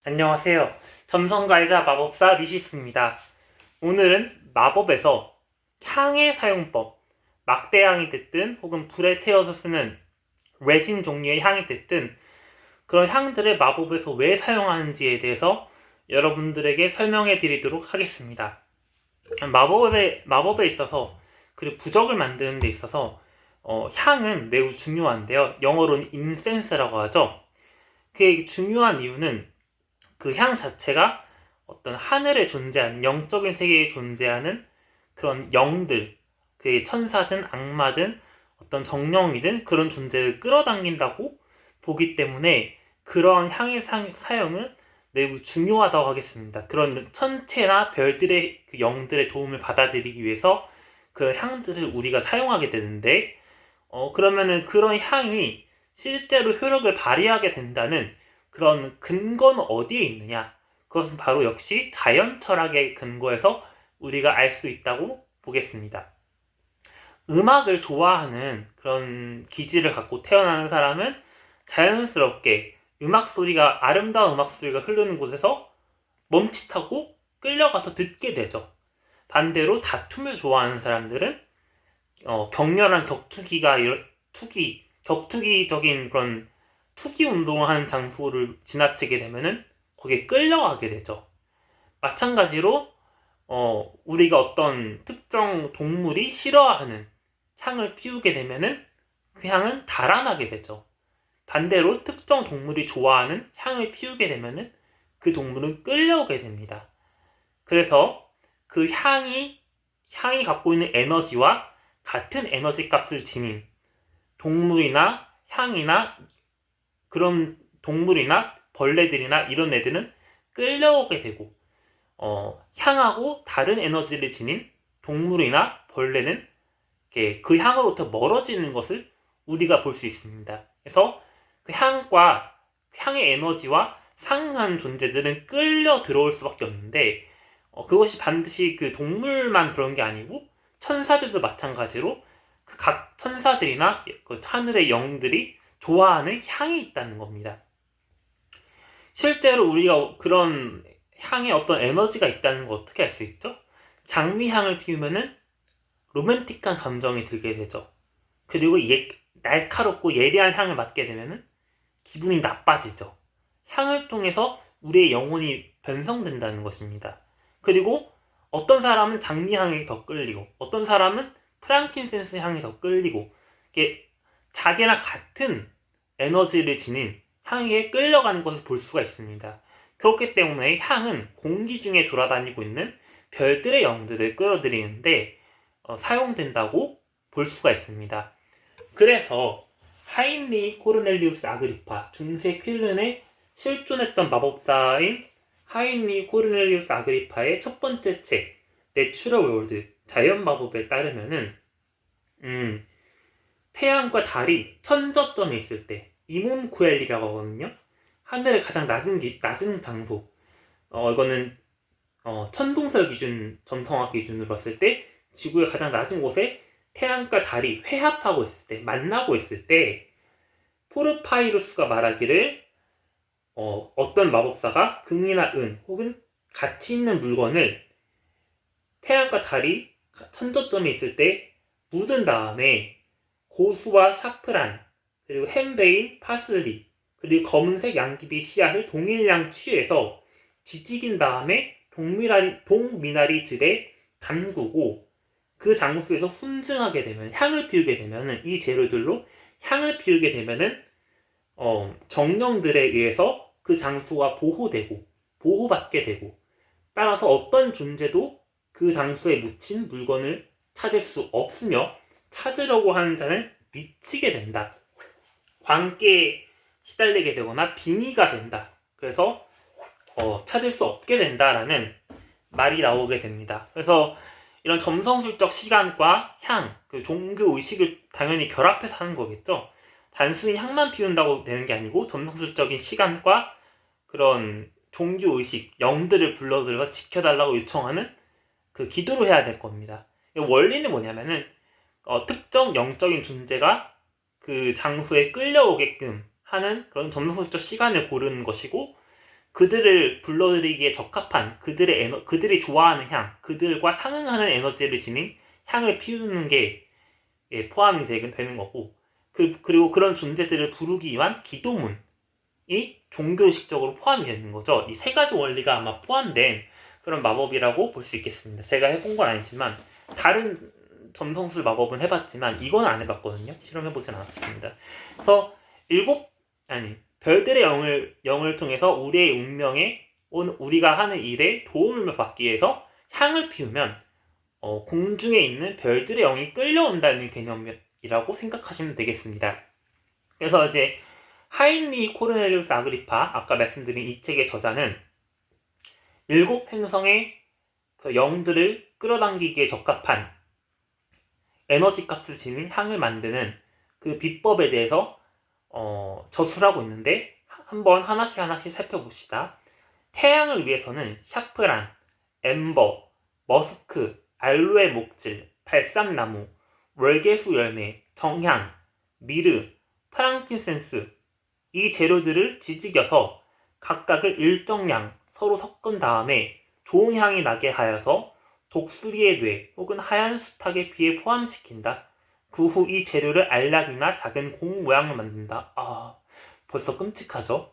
안녕하세요. 점성가이자 마법사 리시스입니다. 오늘은 마법에서 향의 사용법, 막대향이 됐든 혹은 불에 태워서 쓰는 레진 종류의 향이 됐든 그런 향들을 마법에서 왜 사용하는지에 대해서 여러분들에게 설명해 드리도록 하겠습니다. 마법에 있어서 그리고 부적을 만드는 데 있어서 향은 매우 중요한데요. 영어로는 인센스라고 하죠. 그게 중요한 이유는 그 향 자체가 어떤 하늘에 존재하는 영적인 세계에 존재하는 그런 영들, 그게 천사든 악마든 어떤 정령이든 그런 존재를 끌어당긴다고 보기 때문에 그런 향의 사용은 매우 중요하다고 하겠습니다. 그런 천체나 별들의 그 영들의 도움을 받아들이기 위해서 그런 향들을 우리가 사용하게 되는데, 그러면은 그런 향이 실제로 효력을 발휘하게 된다는 그런 근거는 어디에 있느냐? 그것은 바로 역시 자연 철학의 근거에서 우리가 알 수 있다고 보겠습니다. 음악을 좋아하는 그런 기질을 갖고 태어나는 사람은 자연스럽게 아름다운 음악 소리가 흐르는 곳에서 멈칫하고 끌려가서 듣게 되죠. 반대로 다툼을 좋아하는 사람들은 격렬한 격투기적인 그런 투기 운동을 하는 장소를 지나치게 되면은 거기에 끌려가게 되죠. 마찬가지로 우리가 어떤 특정 동물이 싫어하는 향을 피우게 되면은 그 향은 달아나게 되죠. 반대로 특정 동물이 좋아하는 향을 피우게 되면은 그 동물은 끌려오게 됩니다. 그래서 그 향이 갖고 있는 에너지와 같은 에너지 값을 지닌 동물이나 향이나 그런 동물이나 벌레들이나 이런 애들은 끌려오게 되고, 향하고 다른 에너지를 지닌 동물이나 벌레는 그 향으로부터 멀어지는 것을 우리가 볼 수 있습니다. 그래서 그 향의 에너지와 상응하는 존재들은 끌려 들어올 수밖에 없는데, 그것이 반드시 그 동물만 그런 게 아니고 천사들도 마찬가지로 그 각 천사들이나 그 하늘의 영들이 좋아하는 향이 있다는 겁니다. 실제로 우리가 그런 향에 어떤 에너지가 있다는 거 어떻게 알 수 있죠? 장미향을 피우면은 로맨틱한 감정이 들게 되죠. 그리고 날카롭고 예리한 향을 맡게 되면은 기분이 나빠지죠. 향을 통해서 우리의 영혼이 변성된다는 것입니다. 그리고 어떤 사람은 장미향이 더 끌리고 어떤 사람은 프랑킨센스 향이 더 끌리고 이게 자기나 같은 에너지를 지닌 향에 끌려가는 것을 볼 수가 있습니다. 그렇기 때문에 향은 공기 중에 돌아다니고 있는 별들의 영들을 끌어들이는데 사용된다고 볼 수가 있습니다. 그래서 하인리 코르넬리우스 아그리파 중세 퀼른에 실존했던 마법사인 하인리 코르넬리우스 아그리파의 첫 번째 책 내추럴 월드 자연 마법에 따르면은 태양과 달이 천저점에 있을 때 이몬 코엘리라고 하거든요. 하늘의 가장 낮은 장소. 이거는 천동설 기준, 점성학 기준으로 봤을 때 지구의 가장 낮은 곳에 태양과 달이 회합하고 있을 때, 만나고 있을 때 포르파이루스가 말하기를 어떤 마법사가 금이나 은 혹은 가치 있는 물건을 태양과 달이 천저점에 있을 때 묻은 다음에 고수와 사프란 그리고 햄베인, 파슬리 그리고 검은색 양귀비 씨앗을 동일량 취해서 지지긴 다음에 동미나리 즙에 담그고 그 장소에서 훈증하게 되면 향을 피우게 되면은 이 재료들로 향을 피우게 되면은 정령들에 의해서 그 장소가 보호받게 되고 따라서 어떤 존재도 그 장소에 묻힌 물건을 찾을 수 없으며 찾으려고 하는 자는 미치게 된다. 광기에 시달리게 되거나 빙의가 된다. 그래서 찾을 수 없게 된다라는 말이 나오게 됩니다. 그래서 이런 점성술적 시간과 향, 그 종교 의식을 당연히 결합해서 하는 거겠죠. 단순히 향만 피운다고 되는 게 아니고 점성술적인 시간과 그런 종교 의식, 영들을 불러들여 지켜달라고 요청하는 그 기도를 해야 될 겁니다. 원리는 뭐냐면은 특정 영적인 존재가 그 장소에 끌려오게끔 하는 그런 점성술적 시간을 고르는 것이고 그들을 불러들이기에 적합한 그들이 좋아하는 향, 그들과 상응하는 에너지를 지닌 향을 피우는 게 포함이 되는 거고, 그리고 그런 존재들을 부르기 위한 기도문이 종교의식적으로 포함이 되는 거죠. 이 세 가지 원리가 아마 포함된 그런 마법이라고 볼 수 있겠습니다. 제가 해본 건 아니지만 다른 점성술 마법은 해봤지만 이건 안 해봤거든요. 실험해보진 않았습니다. 그래서 별들의 영을 통해서 우리의 운명에 우리가 하는 일에 도움을 받기 위해서 향을 피우면 공중에 있는 별들의 영이 끌려온다는 개념이라고 생각하시면 되겠습니다. 그래서 이제 하인리 코르넬리우스 아그리파, 아까 말씀드린 이 책의 저자는 7행성의 그 영들을 끌어당기기에 적합한 에너지 값을 지닌 향을 만드는 그 비법에 대해서 저술하고 있는데 한번 하나씩 살펴봅시다. 태양을 위해서는 샤프란, 엠버, 머스크, 알로에 목질, 발삼나무, 월계수 열매, 정향, 미르, 프랑킨센스 이 재료들을 지지겨서 각각을 일정량 서로 섞은 다음에 좋은 향이 나게 하여서 독수리의 뇌 혹은 하얀 수탉의 피에 포함시킨다. 그 후 이 재료를 알약이나 작은 공 모양을 만든다. 벌써 끔찍하죠?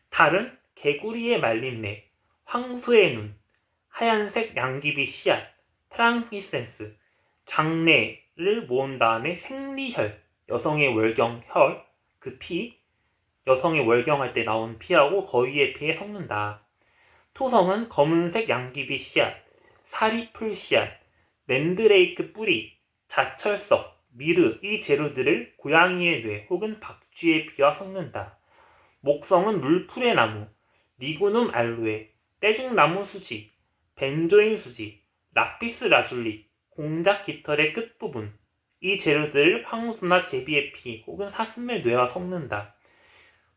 달은 개구리의 말린 뇌, 황소의 눈, 하얀색 양귀비 씨앗, 프랑키센스, 장내를 모은 다음에 생리혈, 여성의 월경 혈, 그 피, 여성의 월경할 때 나온 피하고 거위의 피에 섞는다. 토성은 검은색 양귀비 씨앗, 사리풀 씨앗, 맨드레이크 뿌리, 자철석, 미르 이 재료들을 고양이의 뇌 혹은 박쥐의 피와 섞는다. 목성은 물풀의 나무, 리구눔 알로에, 떼죽나무 수지, 벤조인 수지, 라피스 라줄리, 공작 깃털의 끝부분 이 재료들을 황소나 제비의 피 혹은 사슴의 뇌와 섞는다.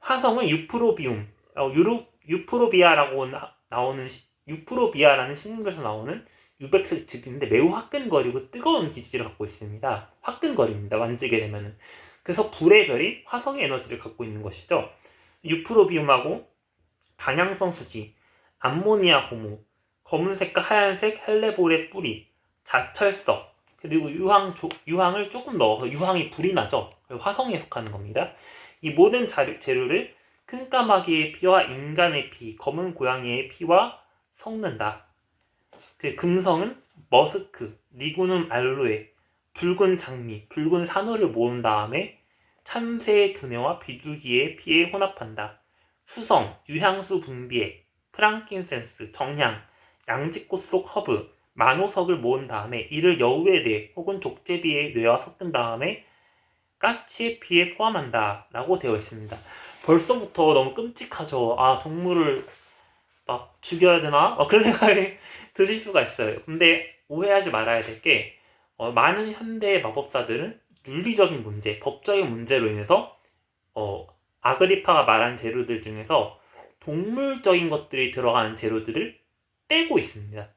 화성은 유프로비움, 유프로비아라는 식물에서 나오는 유백색 즙인데 매우 화끈거리고 뜨거운 기질을 갖고 있습니다. 화끈거립니다. 만지게 되면은. 그래서 불의 별이 화성의 에너지를 갖고 있는 것이죠. 유프로비움하고 방향성 수지, 암모니아 고무, 검은색과 하얀색 헬레볼의 뿌리, 자철석, 그리고 유황을 조금 넣어서 유황이 불이 나죠. 화성에 속하는 겁니다. 이 모든 재료를 큰 까마귀의 피와 인간의 피, 검은 고양이의 피와 섞는다. 그 금성은 머스크, 리구눔 알로에, 붉은 장미, 붉은 산호를 모은 다음에 참새의 두뇌와 비둘기의 피에 혼합한다. 수성, 유향수 분비액, 프랑킨센스, 정향, 양지꽃 속 허브, 만호석을 모은 다음에 이를 여우의 뇌 혹은 족제비의 뇌와 섞은 다음에 까치의 피에 포함한다 라고 되어 있습니다. 벌써부터 너무 끔찍하죠. 동물을 막 죽여야 되나? 그런 생각이 드실 수가 있어요. 근데 오해하지 말아야 될 게 많은 현대의 마법사들은 윤리적인 문제, 법적인 문제로 인해서 아그리파가 말한 재료들 중에서 동물적인 것들이 들어가는 재료들을 빼고 있습니다.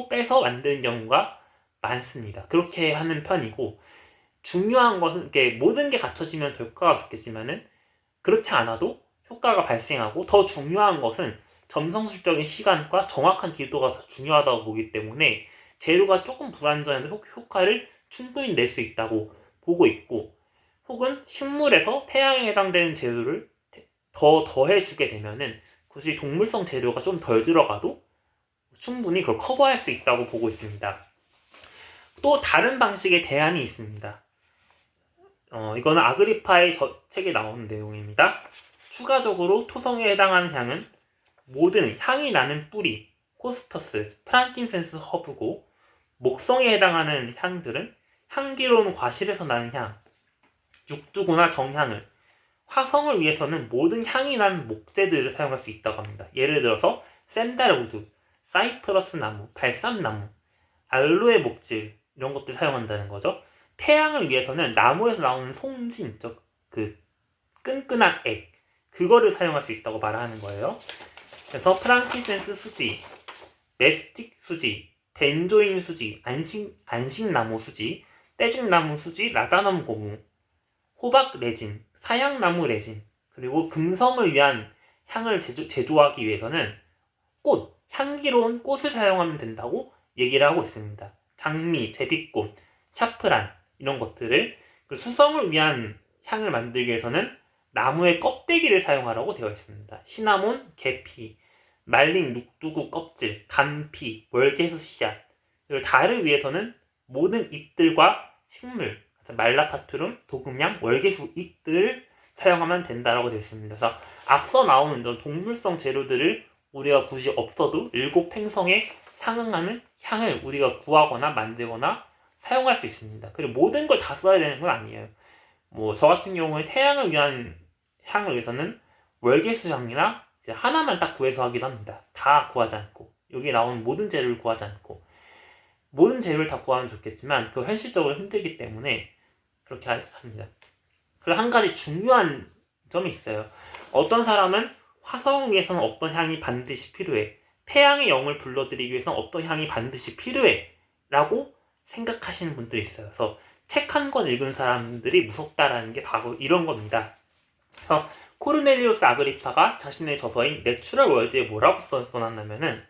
빼서 만드는 경우가 많습니다. 그렇게 하는 편이고 중요한 것은 모든 게 갖춰지면 효과가 좋겠지만은 그렇지 않아도 효과가 발생하고 더 중요한 것은 점성술적인 시간과 정확한 기도가 더 중요하다고 보기 때문에 재료가 조금 불완전해도 효과를 충분히 낼 수 있다고 보고 있고 혹은 식물에서 태양에 해당되는 재료를 더 더해주게 되면은 굳이 동물성 재료가 좀 덜 들어가도 충분히 그걸 커버할 수 있다고 보고 있습니다. 또 다른 방식의 대안이 있습니다. 이거는 아그리파의 책에 나오는 내용입니다. 추가적으로 토성에 해당하는 향은 모든 향이 나는 뿌리, 코스터스, 프랑킨센스 허브고 목성에 해당하는 향들은 향기로운 과실에서 나는 향, 육두구나 정향을, 화성을 위해서는 모든 향이 나는 목재들을 사용할 수 있다고 합니다. 예를 들어서 샌달우드, 사이프러스 나무, 발삼나무, 알로에 목질 이런 것들 사용한다는 거죠. 태양을 위해서는 나무에서 나오는 송진, 그 끈끈한 액, 그거를 사용할 수 있다고 말하는 거예요. 그래서 프랑키센스 수지, 메스틱 수지, 벤조인 수지, 안식나무 수지, 떼죽나무 수지, 라다넘 고무, 호박 레진, 사양나무 레진, 그리고 금성을 위한 향을 제조하기 위해서는 꽃, 향기로운 꽃을 사용하면 된다고 얘기를 하고 있습니다. 장미, 제비꽃, 샤프란 이런 것들을 수성을 위한 향을 만들기 위해서는 나무의 껍데기를 사용하라고 되어 있습니다. 시나몬, 계피, 말린 눅두구 껍질, 감피, 월계수 씨앗. 그리고 달을 위해서는 모든 잎들과 식물, 말라파투름, 도금향, 월계수 잎들을 사용하면 된다라고 되어 있습니다. 그래서 앞서 나오는 동물성 재료들을 우리가 굳이 없어도 7행성에 상응하는 향을 우리가 구하거나 만들거나 사용할 수 있습니다. 그리고 모든 걸 다 써야 되는 건 아니에요. 뭐 저 같은 경우에 태양을 위한 향을 위해서는 월계수 향이나 하나만 딱 구해서 하기도 합니다. 다 구하지 않고, 여기 나오는 모든 재료를 구하지 않고, 모든 재료를 다 구하면 좋겠지만 그 현실적으로 힘들기 때문에 그렇게 합니다. 그리고 한 가지 중요한 점이 있어요. 어떤 사람은 화성을 위해서는 어떤 향이 반드시 필요해, 태양의 영을 불러들이기 위해서는 어떤 향이 반드시 필요해 라고 생각하시는 분들이 있어요. 그래서 책 한 권 읽은 사람들이 무섭다라는 게 바로 이런 겁니다. 그래서 코르넬리우스 아그리파가 자신의 저서인 내추럴 월드에 뭐라고 써놨냐면은,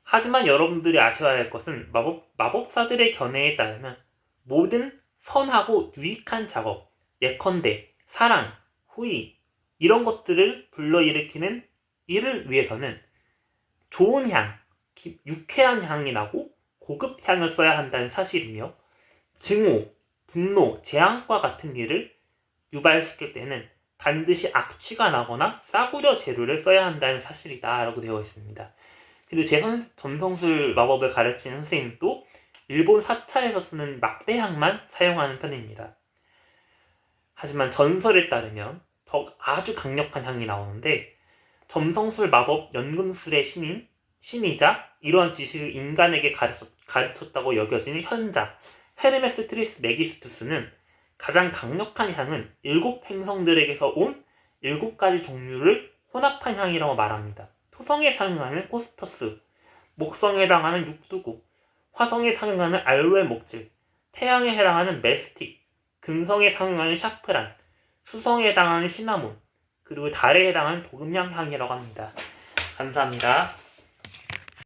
하지만 여러분들이 아셔야 할 것은 마법사들의 견해에 따르면 모든 선하고 유익한 작업, 예컨대 사랑, 후의 이런 것들을 불러일으키는 일을 위해서는 좋은 향, 유쾌한 향이 나고 고급 향을 써야 한다는 사실이며, 증오, 분노, 재앙과 같은 일을 유발시킬 때는 반드시 악취가 나거나 싸구려 재료를 써야 한다는 사실이다 라고 되어 있습니다. 그리고 제 점성술 마법을 가르치는 선생님도 일본 사찰에서 쓰는 막대향만 사용하는 편입니다. 하지만 전설에 따르면 더 아주 강력한 향이 나오는데, 점성술 마법 연금술의 신이자 이러한 지식을 인간에게 가르쳤다고 여겨지는 현자 헤르메스 트리스 메기스투스는 가장 강력한 향은 7행성들에게서 온 7가지 종류를 혼합한 향이라고 말합니다. 토성에 상응하는 코스터스, 목성에 해당하는 육두구, 화성에 상응하는 알로에 목질, 태양에 해당하는 메스틱, 금성에 상응하는 샤프란, 수성에 해당하는 시나몬, 그리고 달에 해당하는 도금향 향이라고 합니다. 감사합니다.